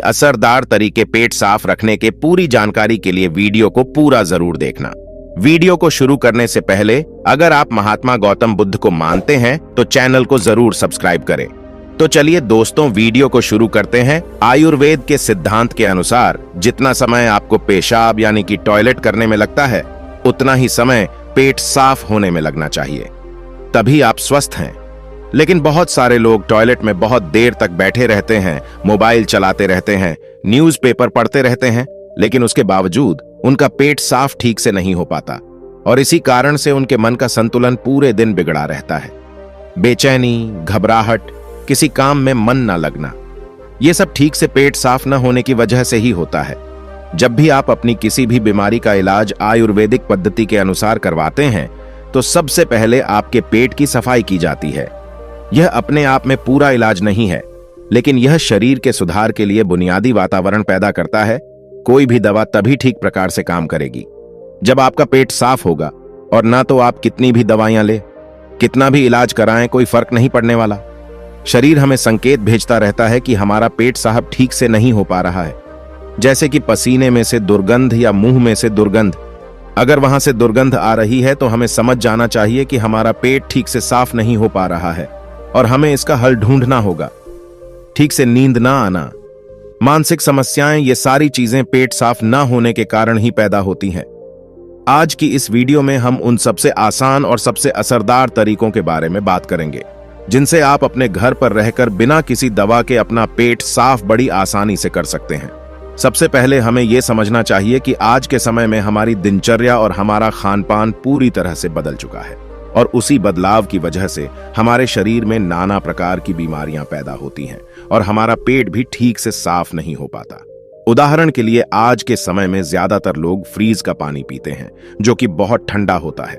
असरदार तरीके पेट साफ रखने के पूरी जानकारी के लिए वीडियो को पूरा जरूर देखना। वीडियो को शुरू करने से पहले अगर आप महात्मा गौतम बुद्ध को मानते हैं तो चैनल को जरूर सब्सक्राइब करें। तो चलिए दोस्तों, वीडियो को शुरू करते हैं। आयुर्वेद के सिद्धांत के अनुसार जितना समय आपको पेशाब यानी कि टॉयलेट करने में लगता है, उतना ही समय पेट साफ होने में लगना चाहिए, तभी आप स्वस्थ हैं। लेकिन बहुत सारे लोग टॉयलेट में बहुत देर तक बैठे रहते हैं, मोबाइल चलाते रहते हैं, न्यूज़पेपर पढ़ते रहते हैं, लेकिन उसके बावजूद उनका पेट साफ ठीक से नहीं हो पाता और इसी कारण से उनके मन का संतुलन पूरे दिन बिगड़ा रहता है। बेचैनी, घबराहट, किसी काम में मन न लगना, ये सब ठीक से पेट साफ न होने की वजह से ही होता है। जब भी आप अपनी किसी भी बीमारी का इलाज आयुर्वेदिक पद्धति के अनुसार करवाते हैं तो सबसे पहले आपके पेट की सफाई की जाती है। यह अपने आप में पूरा इलाज नहीं है, लेकिन यह शरीर के सुधार के लिए बुनियादी वातावरण पैदा करता है। कोई भी दवा तभी ठीक प्रकार से काम करेगी जब आपका पेट साफ होगा, और ना तो आप कितनी भी दवाइयां ले, कितना भी इलाज कराएं, कोई फर्क नहीं पड़ने वाला। शरीर हमें संकेत भेजता रहता है कि हमारा पेट साफ ठीक से नहीं हो पा रहा है, जैसे कि पसीने में से दुर्गंध या मुंह में से दुर्गंध। अगर वहां से दुर्गंध आ रही है तो हमें समझ जाना चाहिए कि हमारा पेट ठीक से साफ नहीं हो पा रहा है और हमें इसका हल ढूंढना होगा। ठीक से नींद ना आना, मानसिक समस्याएं, ये सारी चीजें पेट साफ ना होने के कारण ही पैदा होती हैं। आज की इस वीडियो में हम उन सबसे आसान और सबसे असरदार तरीकों के बारे में बात करेंगे जिनसे आप अपने घर पर रहकर बिना किसी दवा के अपना पेट साफ बड़ी आसानी से कर सकते हैं। सबसे पहले हमें यह समझना चाहिए कि आज के समय में हमारी दिनचर्या और हमारा खानपान पूरी तरह से बदल चुका है और उसी बदलाव की वजह से हमारे शरीर में नाना प्रकार की बीमारियां पैदा होती हैं और हमारा पेट भी ठीक से साफ नहीं हो पाता। उदाहरण के लिए आज के समय में ज्यादातर लोग फ्रीज का पानी पीते हैं, जो कि बहुत ठंडा होता है,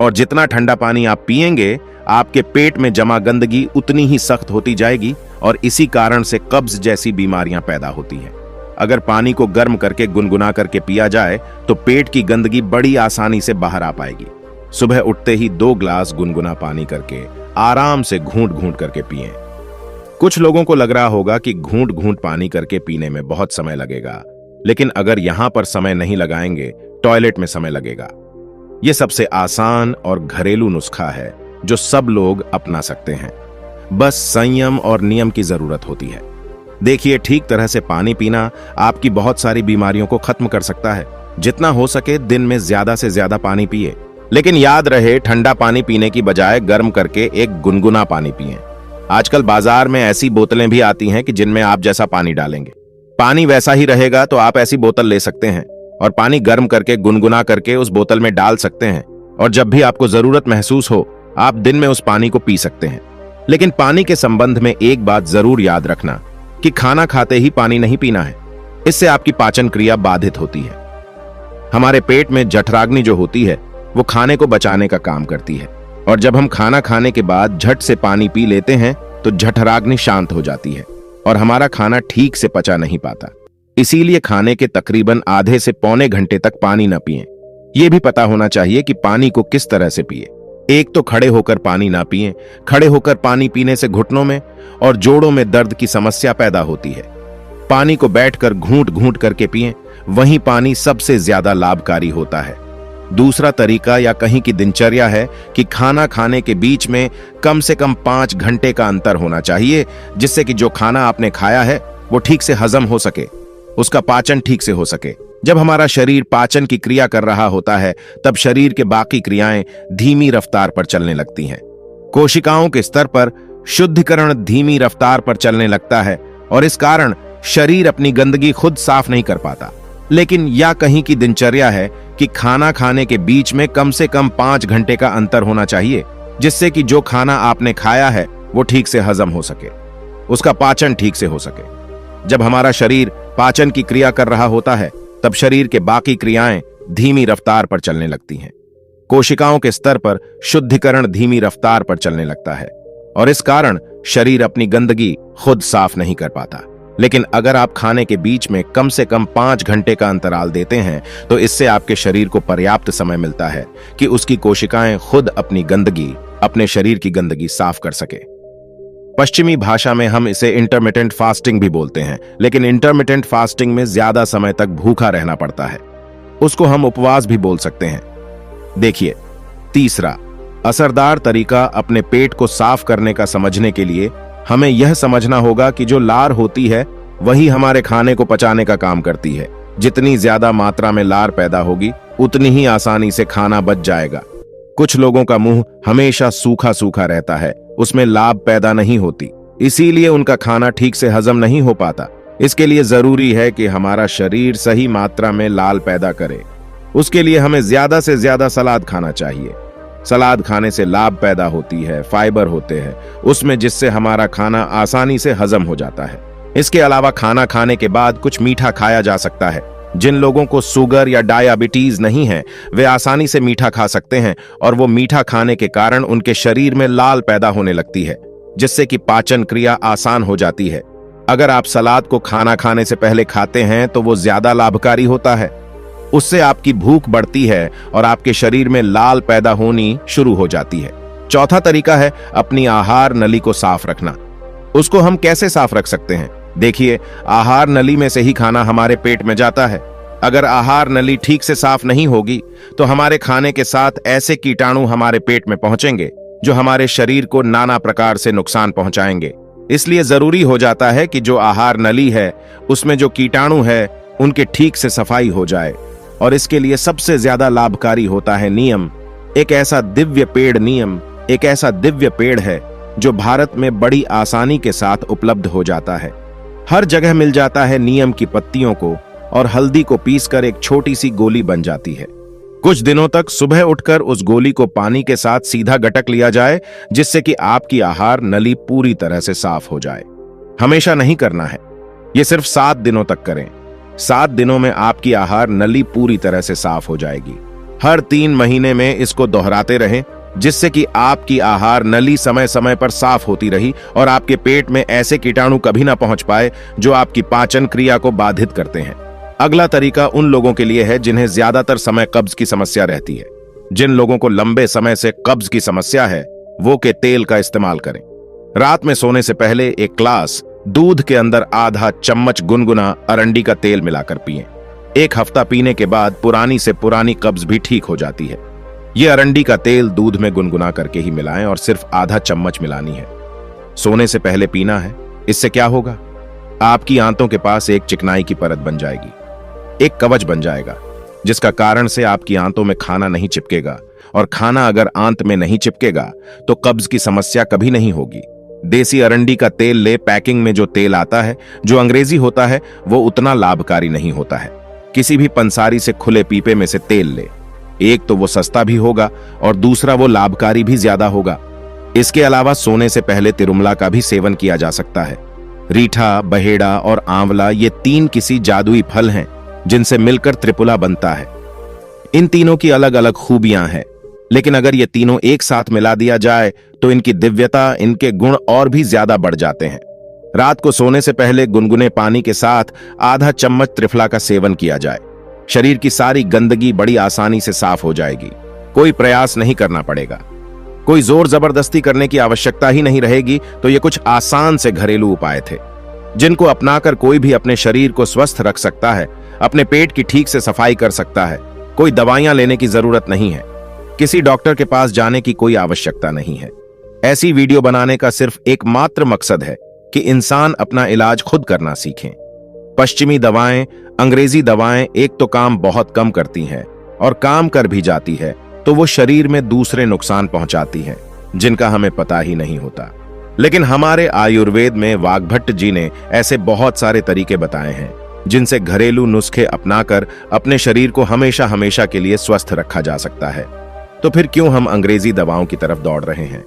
और जितना ठंडा पानी आप पिएंगे आपके पेट में जमा गंदगी उतनी ही सख्त होती जाएगी और इसी कारण से कब्ज जैसी बीमारियां पैदा होती हैं। अगर पानी को गर्म करके गुनगुना करके पिया जाए तो पेट की गंदगी बड़ी आसानी से बाहर आ पाएगी। सुबह उठते ही 2 ग्लास गुनगुना पानी करके आराम से घूंट घूंट करके पिएं। कुछ लोगों को लग रहा होगा कि घूंट घूंट पानी करके पीने में बहुत समय लगेगा, लेकिन अगर यहां पर समय नहीं लगाएंगे, टॉयलेट में समय लगेगा। यह सबसे आसान और घरेलू नुस्खा है जो सब लोग अपना सकते हैं। बस संयम और नियम की जरूरत होती है। देखिए, ठीक तरह से पानी पीना आपकी बहुत सारी बीमारियों को खत्म कर सकता है। जितना हो सके दिन में ज्यादा से ज्यादा पानी पिए, लेकिन याद रहे ठंडा पानी पीने की बजाय गर्म करके एक गुनगुना पानी पिएं। आजकल बाजार में ऐसी बोतलें भी आती हैं कि जिनमें आप जैसा पानी डालेंगे, पानी वैसा ही रहेगा, तो आप ऐसी बोतल ले सकते हैं और पानी गर्म करके गुनगुना करके उस बोतल में डाल सकते हैं, और जब भी आपको जरूरत महसूस हो आप दिन में उस पानी को पी सकते हैं। लेकिन पानी के संबंध में एक बात जरूर याद रखना कि खाना खाते ही पानी नहीं पीना है, इससे आपकी पाचन क्रिया बाधित होती है। हमारे पेट में जठराग्नि जो होती है वो खाने को बचाने का काम करती है, और जब हम खाना खाने के बाद झट से पानी पी लेते हैं तो जठराग्नि शांत हो जाती है और हमारा खाना ठीक से पचा नहीं पाता। इसीलिए खाने के तकरीबन आधे से पौने घंटे तक पानी न पिएं। यह भी पता होना चाहिए कि पानी को किस तरह से पिए। एक तो खड़े होकर पानी ना पिएं। खड़े होकर पानी पीने से घुटनों में और जोड़ों में दर्द की समस्या पैदा होती है। पानी को बैठकर घूंट घूंट करके पिएं, वहीं पानी सबसे ज्यादा लाभकारी होता है। दूसरा तरीका या कहीं की दिनचर्या है कि खाना खाने के बीच में कम से कम 5 घंटे का अंतर होना चाहिए, जिससे कि जो खाना आपने खाया है वो ठीक से हजम हो सके, उसका पाचन ठीक से हो सके। जब हमारा शरीर पाचन की क्रिया कर रहा होता है तब शरीर के बाकी क्रियाएं धीमी रफ्तार पर चलने लगती हैं। कोशिकाओं के स्तर पर शुद्धिकरण धीमी रफ्तार पर चलने लगता है और इस कारण शरीर अपनी गंदगी खुद साफ नहीं कर पाता। लेकिन या कहीं की दिनचर्या है कि खाना खाने के बीच में कम से कम 5 घंटे का अंतर होना चाहिए, जिससे कि जो खाना आपने खाया है वो ठीक से हजम हो सके, उसका पाचन ठीक से हो सके। जब हमारा शरीर पाचन की क्रिया कर रहा होता है तब शरीर के बाकी क्रियाएं धीमी रफ्तार पर चलने लगती हैं। कोशिकाओं के स्तर पर शुद्धिकरण धीमी रफ्तार पर चलने लगता है और इस कारण शरीर अपनी गंदगी खुद साफ नहीं कर पाता। लेकिन अगर आप खाने के बीच में कम से कम 5 घंटे का अंतराल देते हैं तो इससे आपके शरीर को पर्याप्त समय मिलता है कि उसकी कोशिकाएं खुद अपनी गंदगी, अपने शरीर की गंदगी साफ कर सके। पश्चिमी भाषा में हम इसे इंटरमिटेंट फास्टिंग भी बोलते हैं, लेकिन इंटरमिटेंट फास्टिंग में ज्यादा समय तक भूखा रहना पड़ता है। उसको हम उपवास भी बोल सकते हैं। देखिए, तीसरा असरदार तरीका अपने पेट को साफ करने का समझने के लिए हमें यह समझना होगा कि जो लार होती है वही हमारे खाने को पचाने का काम करती है। जितनी ज्यादा मात्रा में लार पैदा होगी उतनी ही आसानी से खाना बच जाएगा। कुछ लोगों का मुंह हमेशा सूखा सूखा रहता है, उसमें लाभ पैदा नहीं होती, इसीलिए उनका खाना ठीक से हजम नहीं हो पाता। इसके लिए जरूरी है कि हमारा शरीर सही मात्रा में लाल पैदा करे। उसके लिए हमें ज्यादा से ज्यादा सलाद खाना चाहिए। सलाद खाने से लाभ पैदा होती है, फाइबर होते हैं उसमें, जिससे हमारा खाना आसानी से हजम हो जाता है। इसके अलावा खाना खाने के बाद कुछ मीठा खाया जा सकता है। जिन लोगों को शुगर या डायबिटीज नहीं है वे आसानी से मीठा खा सकते हैं, और वो मीठा खाने के कारण उनके शरीर में लाल पैदा होने लगती है, जिससे कि पाचन क्रिया आसान हो जाती है। अगर आप सलाद को खाना खाने से पहले खाते हैं तो वो ज्यादा लाभकारी होता है। उससे आपकी भूख बढ़ती है और आपके शरीर में लाल पैदा होनी शुरू हो जाती है। चौथा तरीका है अपनी आहार नली को साफ रखना। उसको हम कैसे साफ रख सकते हैं? देखिए, आहार नली में से ही खाना हमारे पेट में जाता है। अगर आहार नली ठीक से साफ नहीं होगी तो हमारे खाने के साथ ऐसे कीटाणु हमारे पेट में पहुंचेंगे जो हमारे शरीर को नाना प्रकार से नुकसान पहुंचाएंगे। इसलिए जरूरी हो जाता है कि जो आहार नली है उसमें जो कीटाणु है उनके ठीक से सफाई हो जाए। और इसके लिए सबसे ज्यादा लाभकारी होता है नीम। एक ऐसा दिव्य पेड़ है जो भारत में बड़ी आसानी के साथ उपलब्ध हो जाता है। हर जगह मिल जाता है। नीम की पत्तियों को और हल्दी को पीसकर एक छोटी सी गोली बन जाती है। कुछ दिनों तक सुबह उठकर उस गोली को पानी के साथ सीधा गटक लिया जाए, जिससे कि आपकी आहार नली पूरी तरह से साफ हो जाए। हमेशा नहीं करना है, ये सिर्फ 7 दिनों तक करें। 7 दिनों में आपकी आहार नली पूरी तरह से साफ हो जाएगी। हर 3 महीने में इसको दोहराते रहें, जिससे कि आपकी आहार नली समय समय पर साफ होती रही और आपके पेट में ऐसे कीटाणु कभी ना पहुंच पाए जो आपकी पाचन क्रिया को बाधित करते हैं। अगला तरीका उन लोगों के लिए है जिन्हें ज्यादातर समय कब्ज की समस्या रहती है। जिन लोगों को लंबे समय से कब्ज की समस्या है वो के तेल का इस्तेमाल करें। रात में सोने से पहले एक ग्लास दूध के अंदर आधा चम्मच गुनगुना अरंडी का तेल मिलाकर पिएं। 1 हफ्ता पीने के बाद पुरानी से पुरानी कब्ज भी ठीक हो जाती है। यह अरंडी का तेल दूध में गुनगुना करके ही मिलाएं और सिर्फ आधा चम्मच मिलानी है। सोने से पहले पीना है। इससे क्या होगा? आपकी आंतों के पास एक चिकनाई की परत बन जाएगी, एक कवच बन जाएगा, जिसका कारण से आपकी आंतों में खाना नहीं चिपकेगा। और खाना अगर आंत में नहीं चिपकेगा तो कब्ज की समस्या कभी नहीं होगी। देसी अरंडी का तेल ले। पैकिंग में जो तेल आता है जो अंग्रेजी होता है वो उतना लाभकारी नहीं होता है। किसी भी पंसारी से खुले पीपे में से तेल ले। एक तो वो सस्ता भी होगा और दूसरा वो लाभकारी भी ज्यादा होगा। इसके अलावा सोने से पहले तिरुमला का भी सेवन किया जा सकता है। रीठा, बहेड़ा और आंवला ये 3 किसी जादुई फल हैं जिनसे मिलकर त्रिपुला बनता है। इन तीनों की अलग अलग खूबियां हैं, लेकिन अगर ये तीनों एक साथ मिला दिया जाए तो इनकी दिव्यता, इनके गुण और भी ज्यादा बढ़ जाते हैं। रात को सोने से पहले गुनगुने पानी के साथ आधा चम्मच त्रिफला का सेवन किया जाए। शरीर की सारी गंदगी बड़ी आसानी से साफ हो जाएगी। कोई प्रयास नहीं करना पड़ेगा, कोई जोर जबरदस्ती करने की आवश्यकता ही नहीं रहेगी। तो ये कुछ आसान से घरेलू उपाय थे जिनको अपनाकर कोई भी अपने शरीर को स्वस्थ रख सकता है, अपने पेट की ठीक से सफाई कर सकता है। कोई दवाइयां लेने की जरूरत नहीं है, किसी डॉक्टर के पास जाने की कोई आवश्यकता नहीं है। ऐसी वीडियो बनाने का सिर्फ एकमात्र मकसद है कि इंसान अपना इलाज खुद करना सीखें। पश्चिमी दवाएं, अंग्रेजी दवाएं एक तो काम बहुत कम करती हैं और काम कर भी जाती है तो वो शरीर में दूसरे नुकसान पहुंचाती हैं जिनका हमें पता ही नहीं होता। लेकिन हमारे आयुर्वेद में वाग्भट्ट जी ने ऐसे बहुत सारे तरीके बताए हैं जिनसे घरेलू नुस्खे अपनाकर अपने शरीर को हमेशा हमेशा के लिए स्वस्थ रखा जा सकता है। तो फिर क्यों हम अंग्रेजी दवाओं की तरफ दौड़ रहे हैं?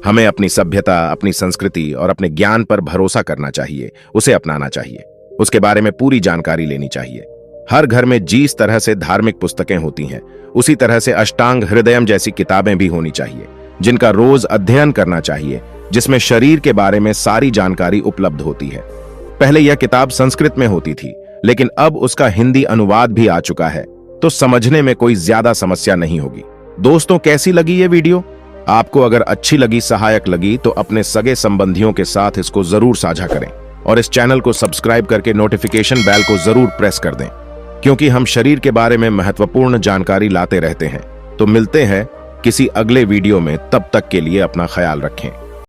हमें अपनी सभ्यता, अपनी संस्कृति और अपने ज्ञान पर भरोसा करना चाहिए, उसे अपनाना चाहिए, उसके बारे में पूरी जानकारी लेनी चाहिए। हर घर में जिस तरह से धार्मिक पुस्तकें होती हैं उसी तरह से अष्टांग हृदयम जैसी किताबें भी होनी चाहिए जिनका रोज अध्ययन करना चाहिए, जिसमें शरीर के बारे में सारी जानकारी उपलब्ध होती है। पहले यह किताब संस्कृत में होती थी, लेकिन अब उसका हिंदी अनुवाद भी आ चुका है, तो समझने में कोई ज्यादा समस्या नहीं होगी। दोस्तों, कैसी लगी ये वीडियो? आपको अगर अच्छी लगी, सहायक लगी तो अपने सगे संबंधियों के साथ इसको जरूर साझा करें और इस चैनल को सब्सक्राइब करके नोटिफिकेशन बेल को जरूर प्रेस कर दें, क्योंकि हम शरीर के बारे में महत्वपूर्ण जानकारी लाते रहते हैं। तो मिलते हैं किसी अगले वीडियो में, तब तक के लिए अपना ख्याल रखें।